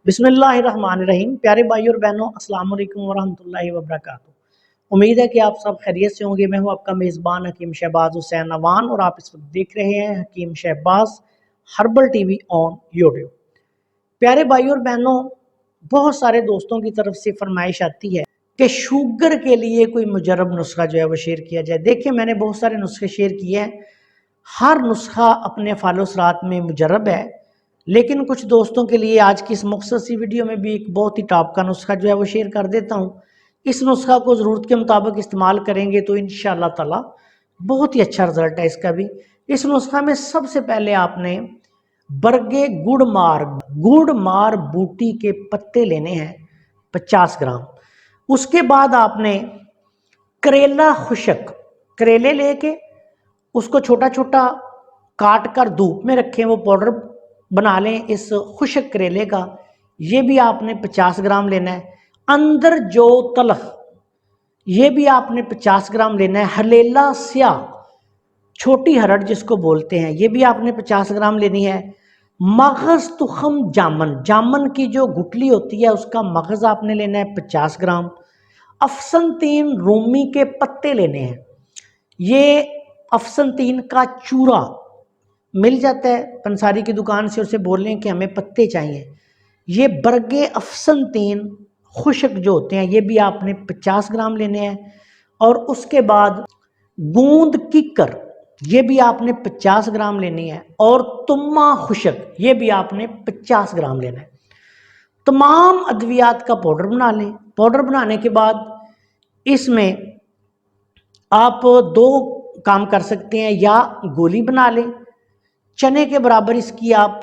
बिस्मिल्लाहिर्रहमानिर्रहीम। प्यारे भाई और बहनों, अस्सलाम वालेकुम वरहमतुल्लाहि वबरकातुहू। उम्मीद है कि आप सब खैरियत से होंगे। मैं हूं आपका मेज़बान हकीम शहबाज हुसैन अवान और आप इस वक्त देख रहे हैं Hakeem Shahbaz herbal TV on YouTube. प्यारे भाई और बहनों, बहुत सारे दोस्तों की तरफ से फरमाइश आती है कि शुगर के लिए कोई मुजरब नुस्खा जो है वो शेयर किया जाए। देखिए, मैंने बहुत सारे नुस्खे शेयर किए हैं, हर नुस्खा अपने फालोसरात में मुजरब है, लेकिन कुछ दोस्तों के लिए आज की इस मुख्तसर सी वीडियो में भी एक बहुत ही टॉप का नुस्खा जो है वो शेयर कर देता हूँ। इस नुस्खा को ज़रूरत के मुताबिक इस्तेमाल करेंगे तो इंशाअल्लाह ताला बहुत ही अच्छा रिजल्ट है इसका भी। इस नुस्खा में सबसे पहले आपने बरगे गुड़मार बूटी के पत्ते लेने हैं 50 ग्राम। उसके बाद आपने करेला खुशक करेले लेके उसको छोटा छोटा काट कर धूप में रखें, वो पाउडर बना लें इस खुशक करेले का। ये भी आपने 50 ग्राम लेना है। अंदर जो तलख, ये भी आपने 50 ग्राम लेना है। हलेला स्याह, छोटी हरड़ जिसको बोलते हैं, ये भी आपने 50 ग्राम लेनी है। मगज तुखम जामन की जो गुठली होती है उसका मगज आपने लेना है 50 ग्राम। अफसनतीन रूमी के पत्ते लेने हैं। ये अफसनतीन का चूरा मिल जाता है पंसारी की दुकान से, उसे बोल लें कि हमें पत्ते चाहिए। ये बरगे अफसनतीन खुशक जो होते हैं ये भी आपने 50 ग्राम लेने हैं। और उसके बाद गूंद किकर, ये भी आपने 50 ग्राम लेनी है। और तुम्मा खुशक, ये भी आपने 50 ग्राम लेना है। तमाम अद्वियात का पाउडर बना लें। पाउडर बनाने के बाद इसमें आप दो काम कर सकते हैं, या गोली बना लें चने के बराबर, इसकी आप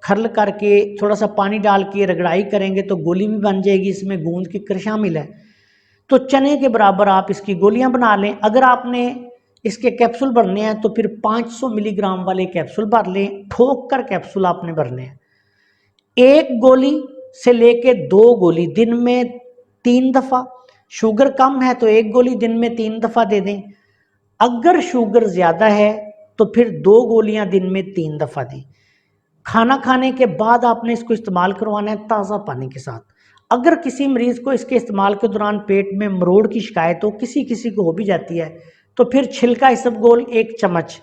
खरल करके थोड़ा सा पानी डाल के रगड़ाई करेंगे तो गोली भी बन जाएगी। इसमें गूंद की शामिल है, तो चने के बराबर आप इसकी गोलियां बना लें। अगर आपने इसके कैप्सूल भरने हैं तो फिर 500 मिलीग्राम वाले कैप्सूल भर लें। ठोक कर कैप्सूल आपने भरने हैं। एक गोली से लेके 2 गोली दिन में 3 दफ़ा। शुगर कम है तो एक गोली दिन में 3 दफ़ा दे दें। अगर शुगर ज़्यादा है तो फिर 2 गोलियां दिन में 3 दफ़ा दें। खाना खाने के बाद आपने इसको इस्तेमाल करवाना है ताज़ा पानी के साथ। अगर किसी मरीज़ को इसके इस्तेमाल के दौरान पेट में मरोड़ की शिकायत हो, किसी को हो भी जाती है, तो फिर छिलका इसबगोल 1 चम्मच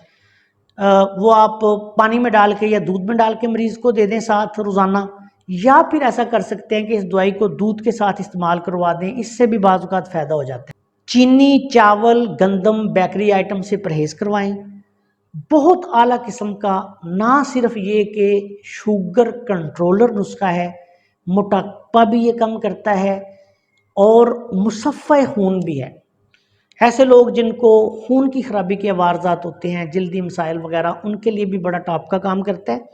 वो आप पानी में डाल के या दूध में डाल के मरीज़ को दे दें साथ रोज़ाना। या फिर ऐसा कर सकते हैं कि इस दवाई को दूध के साथ इस्तेमाल करवा दें, इससे भी बाज़ औक़ात फ़ायदा हो जाता है। चीनी, चावल, गंदम, बेकरी आइटम से परहेज़ करवाएं। बहुत आला किस्म का, ना सिर्फ ये कि शुगर कंट्रोलर नुस्खा है, मोटापा भी ये कम करता है और मुसफ़्फ़े खून भी है। ऐसे लोग जिनको खून की खराबी के अवारज़ात होते हैं, जल्दी मसाइल वगैरह, उनके लिए भी बड़ा टॉप का काम करता है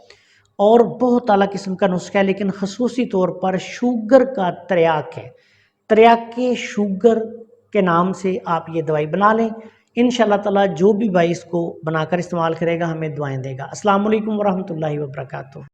और बहुत आला किस्म का नुस्खा है। लेकिन ख़ुसूसी तौर पर शुगर का त्रियाक है। त्रियाके शुगर के नाम से आप ये दवाई बना लें। इंशाअल्लाह ताला जो भी भाई इसको बनाकर इस्तेमाल करेगा हमें दुआएं देगा। अस्सलाम वालेकुम वरहमतुल्लाहि वबरकातुहू।